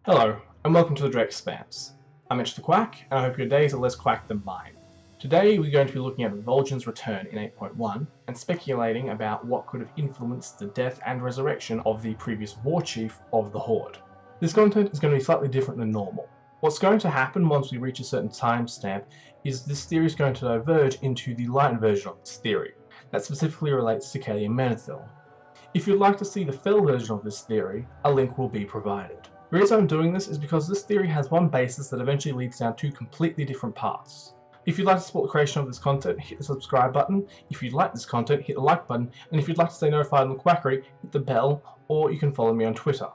Hello, and welcome to the Dread Expanse. I'm Mitch the Quack, and I hope your days are less quack than mine. Today we're going to be looking at Vol'jin's return in 8.1, and speculating about what could have influenced the death and resurrection of the previous Warchief of the Horde. This content is going to be slightly different than normal. What's going to happen once we reach a certain timestamp is this theory is going to diverge into the light version of this theory, that specifically relates to Kelly and Menethil. If you'd like to see the fell version of this theory, a link will be provided. The reason I'm doing this is because this theory has one basis that eventually leads down two completely different paths. If you'd like to support the creation of this content, hit the subscribe button. If you'd like this content, hit the like button. And if you'd like to stay notified on the Quackery, hit the bell, or you can follow me on Twitter.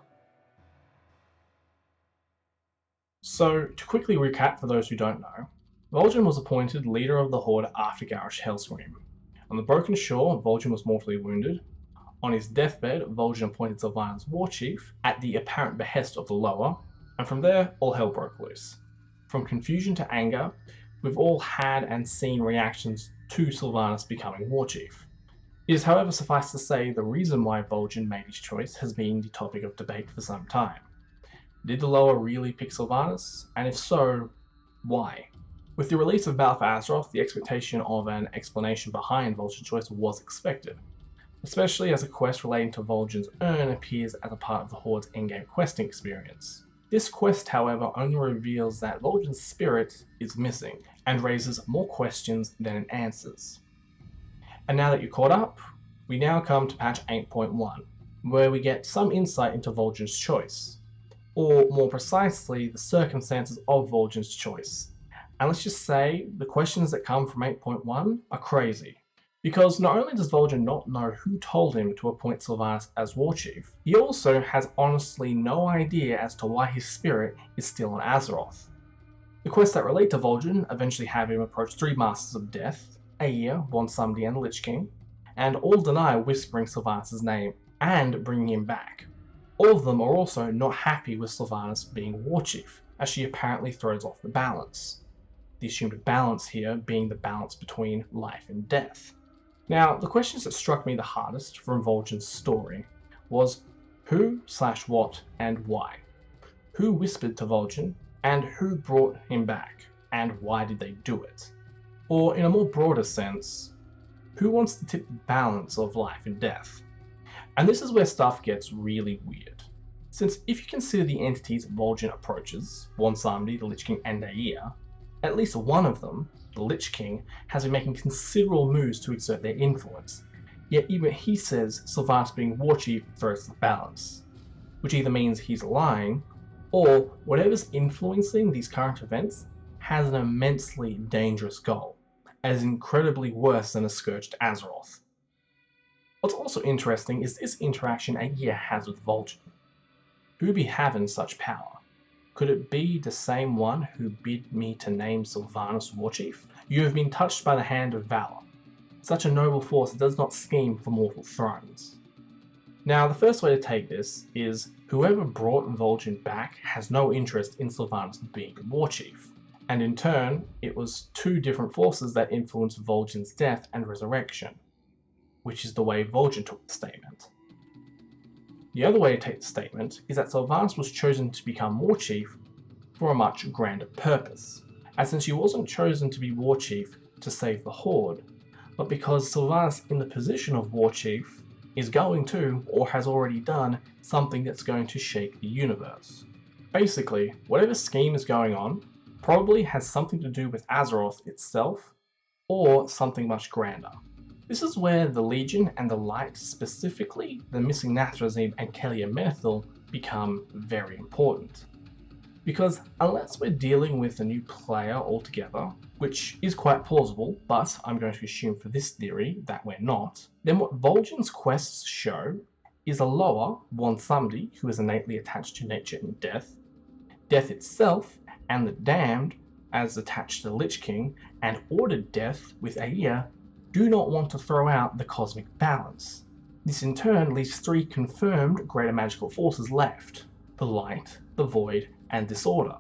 So, to quickly recap for those who don't know, Vol'jin was appointed leader of the Horde after Garrosh Hellscream. On the Broken Shore, Vol'jin was mortally wounded. On his deathbed, Vol'jin appointed Sylvanas Warchief at the apparent behest of the Lower, and from there, all hell broke loose. From confusion to anger, we've all had and seen reactions to Sylvanas becoming Warchief. It is, however, suffice to say the reason why Vol'jin made his choice has been the topic of debate for some time. Did the Lower really pick Sylvanas? And if so, why? With the release of Battle for Azeroth, the expectation of an explanation behind Vol'jin's choice was expected, especially as a quest relating to Vol'jin's urn appears as a part of the Horde's endgame questing experience. This quest, however, only reveals that Vol'jin's spirit is missing, and raises more questions than it answers. And now that you're caught up, we now come to patch 8.1, where we get some insight into Vol'jin's choice, or more precisely, the circumstances of Vol'jin's choice. And let's just say, the questions that come from 8.1 are crazy. Because not only does Vol'jin not know who told him to appoint Sylvanas as Warchief, he also has honestly no idea as to why his spirit is still on Azeroth. The quests that relate to Vol'jin eventually have him approach three Masters of Death, Aia, Wont, and the Lich King, and all deny whispering Sylvanas' name and bringing him back. All of them are also not happy with Sylvanas being Warchief, as she apparently throws off the balance. The assumed balance here being the balance between life and death. Now, the questions that struck me the hardest from Vol'jin's story was who/what and why. Who whispered to Vol'jin, and who brought him back, and why did they do it? Or in a more broader sense, who wants to tip the balance of life and death? And this is where stuff gets really weird. Since if you consider the entities Vol'jin approaches, Wont, the Lich King and Aia, at least one of them, the Lich King, has been making considerable moves to exert their influence, yet even he says Sylvanas being Warchief throws the balance, which either means he's lying, or whatever's influencing these current events has an immensely dangerous goal, as incredibly worse than a scourge to Azeroth. What's also interesting is this interaction Aia has with Vol'jin. Who be having such power? Could it be the same one who bid me to name Sylvanas Warchief? You have been touched by the hand of valor. Such a noble force does not scheme for mortal thrones. Now, the first way to take this is whoever brought Vol'jin back has no interest in Sylvanas being Warchief, and in turn, it was two different forces that influenced Vol'jin's death and resurrection, which is the way Vol'jin took the statement. The other way to take the statement is that Sylvanas was chosen to become Warchief for a much grander purpose, as in she wasn't chosen to be Warchief to save the Horde, but because Sylvanas in the position of Warchief is going to, or has already done, something that's going to shake the universe. Basically, whatever scheme is going on probably has something to do with Azeroth itself, or something much grander. This is where the Legion and the Light, specifically the missing Nathrezim and Kelly and Menethil, become very important. Because unless we're dealing with a new player altogether, which is quite plausible, but I'm going to assume for this theory that we're not, then what Vol'jin's quests show is a Lower, Wont, who is innately attached to nature and death, death itself, and the Damned, as attached to the Lich King, and ordered death with Aia, do not want to throw out the cosmic balance. This in turn leaves three confirmed greater magical forces left: the Light, the Void, and Disorder.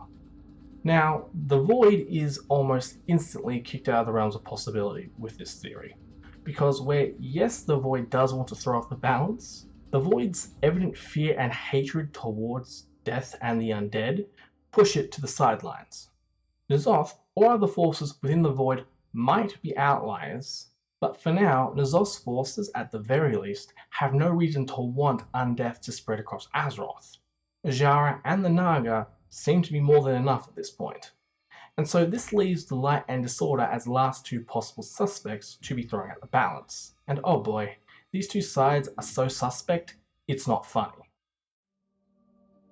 Now, the Void is almost instantly kicked out of the realms of possibility with this theory, because where yes the Void does want to throw off the balance, the Void's evident fear and hatred towards death and the undead, push it to the sidelines. N'Zoth or other forces within the void might be outliers, but for now, N'Zoth's forces, at the very least, have no reason to want undeath to spread across Azeroth. Azshara and the Naga seem to be more than enough at this point. And so this leaves the Light and Disorder as the last two possible suspects to be thrown at the balance. And oh boy, these two sides are so suspect, it's not funny.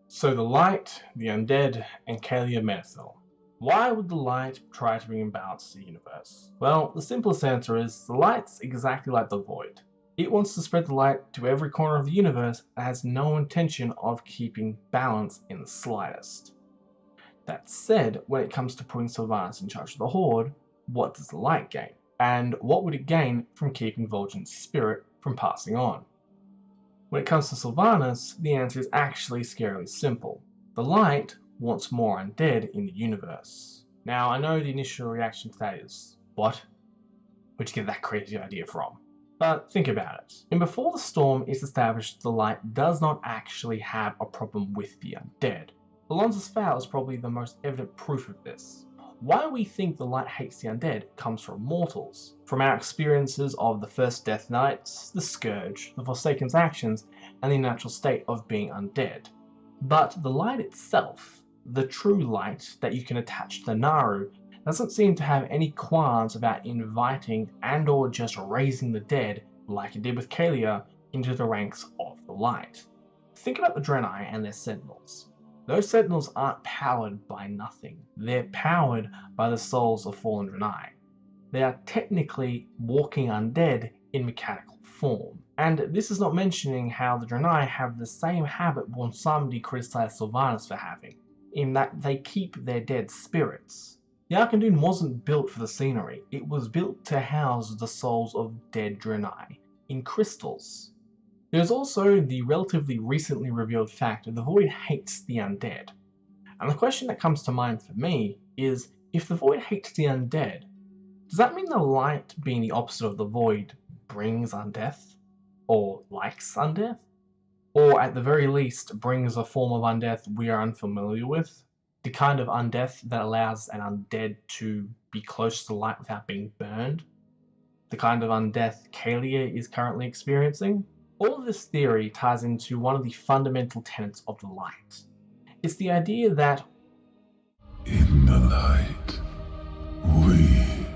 So the Light, the Undead, and Kalia Menethil. Why would the Light try to bring balance to the universe? Well, the simplest answer is the Light's exactly like the Void. It wants to spread the light to every corner of the universe and has no intention of keeping balance in the slightest. That said, when it comes to putting Sylvanas in charge of the Horde, what does the Light gain? And what would it gain from keeping Vol'jin's spirit from passing on? When it comes to Sylvanas, the answer is actually scarily simple. The Light wants more undead in the universe. Now, I know the initial reaction to that is, what? Where'd you get that crazy idea from? But think about it. In Before the Storm, it's established the Light does not actually have a problem with the undead. Alonzo's Foul is probably the most evident proof of this. Why we think the Light hates the undead comes from mortals, from our experiences of the First Death Knights, the Scourge, the Forsaken's actions, and the natural state of being undead. But the Light itself, the true Light that you can attach to Naru, doesn't seem to have any qualms about inviting and or just raising the dead, like it did with Kalia, into the ranks of the Light. Think about the Draenei and their Sentinels. Those Sentinels aren't powered by nothing. They're powered by the souls of fallen Draenei. They are technically walking undead in mechanical form. And this is not mentioning how the Draenei have the same habit when somebody criticized Sylvanas for having, in that they keep their dead spirits. The Arcandoon wasn't built for the scenery, it was built to house the souls of dead Draenei, in crystals. There's also the relatively recently revealed fact that the Void hates the undead. And the question that comes to mind for me is, if the Void hates the undead, does that mean the Light, being the opposite of the Void, brings undeath? Or likes undeath? Or at the very least brings a form of undeath we are unfamiliar with? The kind of undeath that allows an undead to be close to the Light without being burned? The kind of undeath Kalia is currently experiencing? All of this theory ties into one of the fundamental tenets of the Light. It's the idea that in the light, we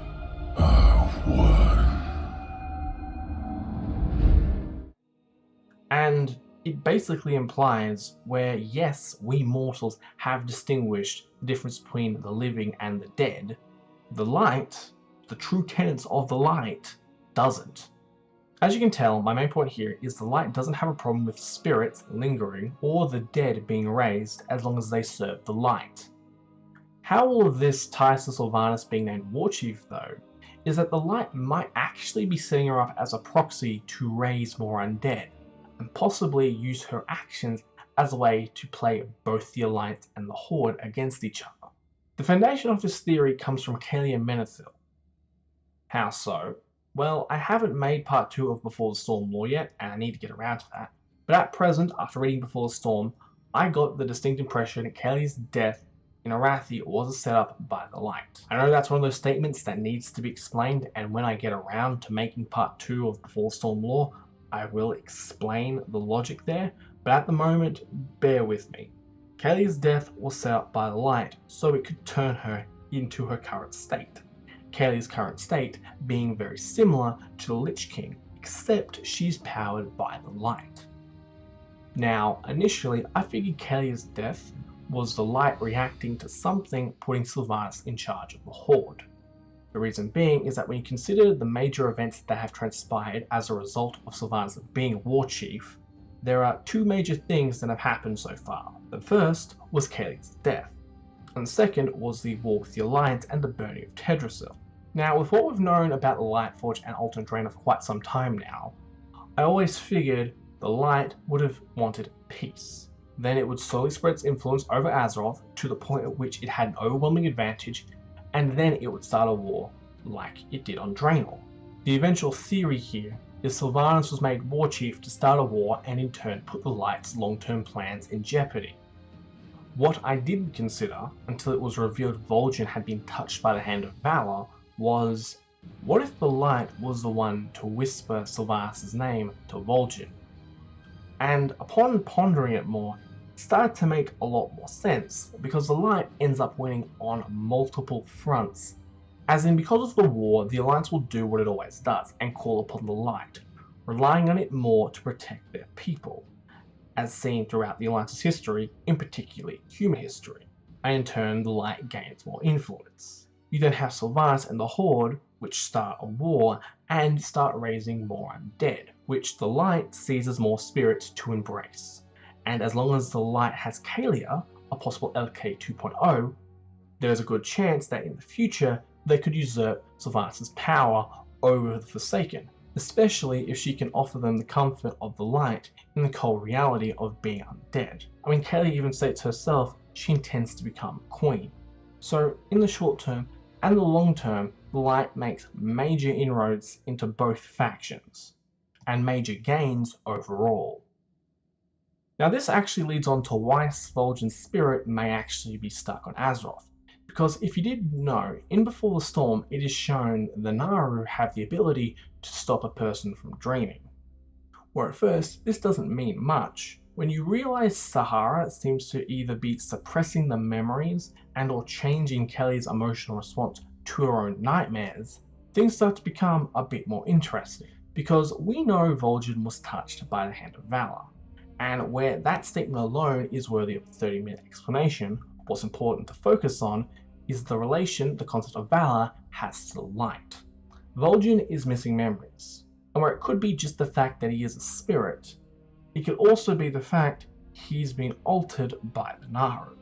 are one. And it basically implies where, yes, we mortals have distinguished the difference between the living and the dead, the Light, the true tenets of the Light, doesn't. As you can tell, my main point here is the Light doesn't have a problem with spirits lingering or the dead being raised as long as they serve the Light. How all of this ties to Sylvanas being named Warchief, though, is that the Light might actually be setting her up as a proxy to raise more undead, and possibly use her actions as a way to play both the Alliance and the Horde against each other. The foundation of this theory comes from Kalia Menethil. How so? Well, I haven't made part 2 of Before the Storm lore yet, and I need to get around to that. But at present, after reading Before the Storm, I got the distinct impression that Kalia's death in Arathi was a setup by the Light. I know that's one of those statements that needs to be explained, and when I get around to making part 2 of Before the Storm lore, I will explain the logic there, but at the moment, bear with me. Kalia's death was set up by the Light so it could turn her into her current state. Kalia's current state being very similar to the Lich King, except she's powered by the Light. Now, initially, I figured Kalia's death was the Light reacting to something putting Sylvanas in charge of the Horde. The reason being is that when you consider the major events that have transpired as a result of Sylvanas being Warchief, there are 2 major things that have happened so far. The first was Kalia's death, and the second was the war with the Alliance and the burning of Tedrassil. Now, with what we've known about the Lightforge and Alternate Draenor for quite some time now, I always figured the Light would have wanted peace. Then it would slowly spread its influence over Azeroth to the point at which it had an overwhelming advantage, and then it would start a war like it did on Draenor. The eventual theory here is Sylvanas was made Warchief to start a war and in turn put the Light's long-term plans in jeopardy. What I didn't consider until it was revealed Vol'jin had been touched by the hand of Valor was, what if the light was the one to whisper Sylvanas' name to Vol'jin? And upon pondering it more, it started to make a lot more sense, because the light ends up winning on multiple fronts. As in, because of the war, the Alliance will do what it always does, and call upon the light, relying on it more to protect their people, as seen throughout the Alliance's history, in particularly human history. And in turn, the light gains more influence. You then have Sylvanas and the Horde, which start a war and start raising more undead, which the light sees as more spirits to embrace. And as long as the light has Kalia, a possible LK 2.0, there's a good chance that in the future they could usurp Sylvanas' power over the Forsaken, especially if she can offer them the comfort of the light in the cold reality of being undead. I mean, Kalia even states herself she intends to become queen. So in the short term and the long term, the light makes major inroads into both factions, and major gains overall. Now this actually leads on to why Vol'jin's spirit may actually be stuck on Azeroth. Because if you didn't know, in Before the Storm it is shown the Naaru have the ability to stop a person from dreaming. Where at first this doesn't mean much. When you realize Sahara seems to either be suppressing the memories and or changing Kelly's emotional response to her own nightmares, things start to become a bit more interesting. Because we know Vol'jin was touched by the hand of Valor, and where that statement alone is worthy of a 30-minute explanation, what's important to focus on is the relation the concept of Valor has to the light. Vol'jin is missing memories, and where it could be just the fact that he is a spirit, it could also be the fact he's been altered by the Naaru.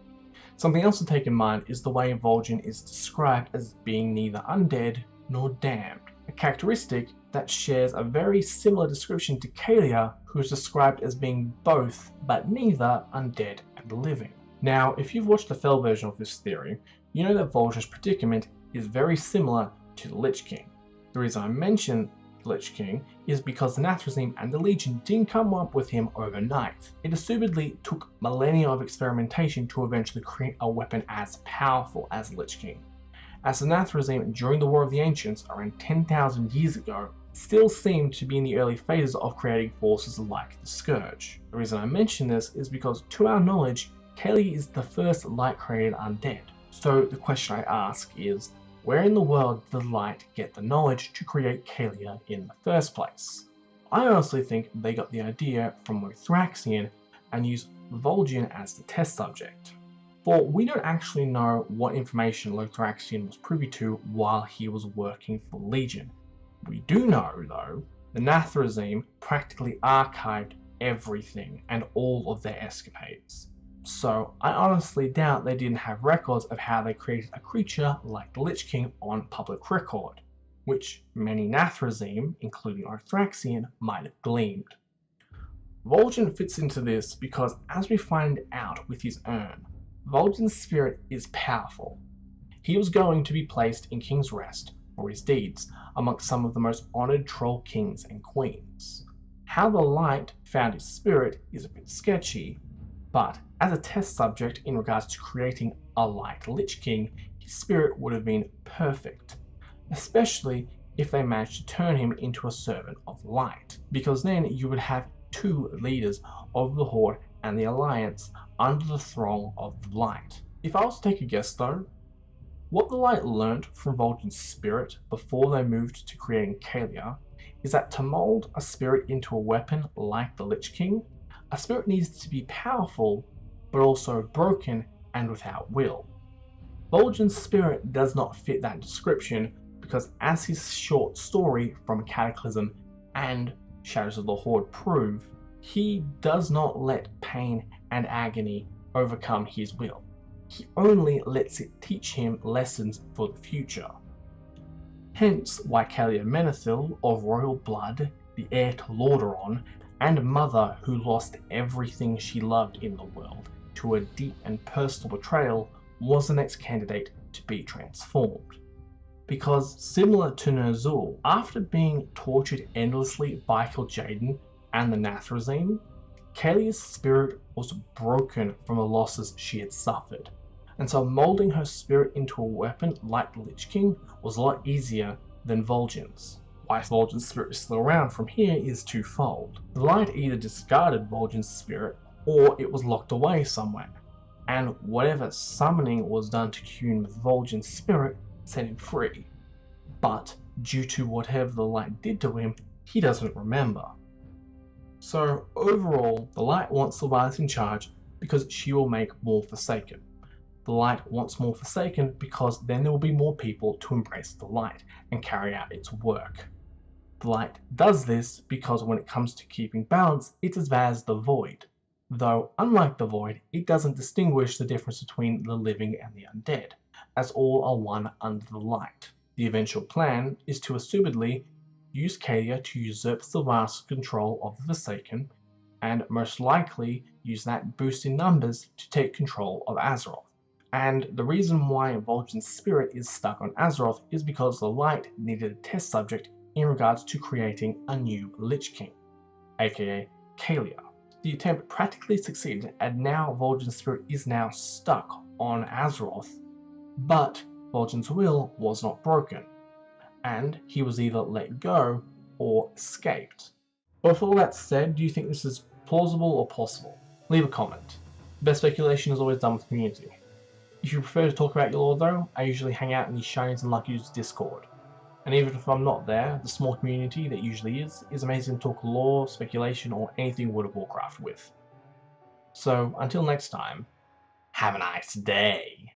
Something else to take in mind is the way Vol'jin is described as being neither undead nor damned, a characteristic that shares a very similar description to Kalia, who is described as being both but neither undead and living. Now, if you've watched the Fel version of this theory, you know that Vol'jin's predicament is very similar to the Lich King. The reason I mention the Lich King is because the Nathrezim and the Legion didn't come up with him overnight. It assumedly took millennia of experimentation to eventually create a weapon as powerful as the Lich King, as the Nathrezim during the War of the Ancients around 10,000 years ago still seemed to be in the early phases of creating forces like the Scourge. The reason I mention this is because, to our knowledge, Kali is the first light created undead. So the question I ask is, where in the world did the light get the knowledge to create Kalia in the first place? I honestly think they got the idea from Lothraxion and used Vol'jin as the test subject. For we don't actually know what information Lothraxion was privy to while he was working for Legion. We do know, though, the Nathrezim practically archived everything and all of their escapades. So I honestly doubt they didn't have records of how they created a creature like the Lich King on public record, which many Nathrezim, including Lothraxion, might have gleaned. Vol'jin fits into this because, as we find out with his urn, Vol'jin's spirit is powerful. He was going to be placed in King's Rest for his deeds amongst some of the most honoured troll kings and queens. How the light found his spirit is a bit sketchy, but as a test subject in regards to creating a light Lich King, his spirit would have been perfect, especially if they managed to turn him into a servant of light, because then you would have two leaders of the Horde and the Alliance under the throne of the light. If I was to take a guess though, what the light learnt from Vol'jin's spirit before they moved to creating Kalia is that to mould a spirit into a weapon like the Lich King, a spirit needs to be powerful, but also broken and without will. Vol'jin's spirit does not fit that description because, as his short story from Cataclysm and Shadows of the Horde prove, he does not let pain and agony overcome his will. He only lets it teach him lessons for the future. Hence why Kalia Menethil, of royal blood, the heir to Lordaeron, and mother who lost everything she loved in the world to a deep and personal betrayal, was the next candidate to be transformed. Because, similar to Ner'zhul, after being tortured endlessly by Kil'jaeden and the Nathrezim, Kalia's spirit was broken from the losses she had suffered, and so molding her spirit into a weapon like the Lich King was a lot easier than Vol'jin's. Why Vol'jin's spirit is still around from here is twofold. The light either discarded Vol'jin's spirit or it was locked away somewhere, and whatever summoning was done to commune with Vol'jin's spirit set him free. But due to whatever the light did to him, he doesn't remember. So overall, the light wants Sylvanas in charge because she will make more Forsaken. The light wants more Forsaken because then there will be more people to embrace the light and carry out its work. The light does this because when it comes to keeping balance, it's as bad as the void. Though, unlike the void, it doesn't distinguish the difference between the living and the undead, as all are one under the light. The eventual plan is to assumedly use Kalia to usurp Sylvanas' control of the Forsaken, and most likely use that boost in numbers to take control of Azeroth. And the reason why Vol'jin's spirit is stuck on Azeroth is because the light needed a test subject in regards to creating a new Lich King, aka Kalia. The attempt practically succeeded, and now Vol'jin's spirit is now stuck on Azeroth, but Vol'jin's will was not broken, and he was either let go or escaped. With all that said, do you think this is plausible or possible? Leave a comment. The best speculation is always done with community. If you prefer to talk about your lore though, I usually hang out in the Shinies and Lucydos Discord. And even if I'm not there, the small community that usually is amazing to talk lore, speculation, or anything World of Warcraft with. So until next time, have a nice day.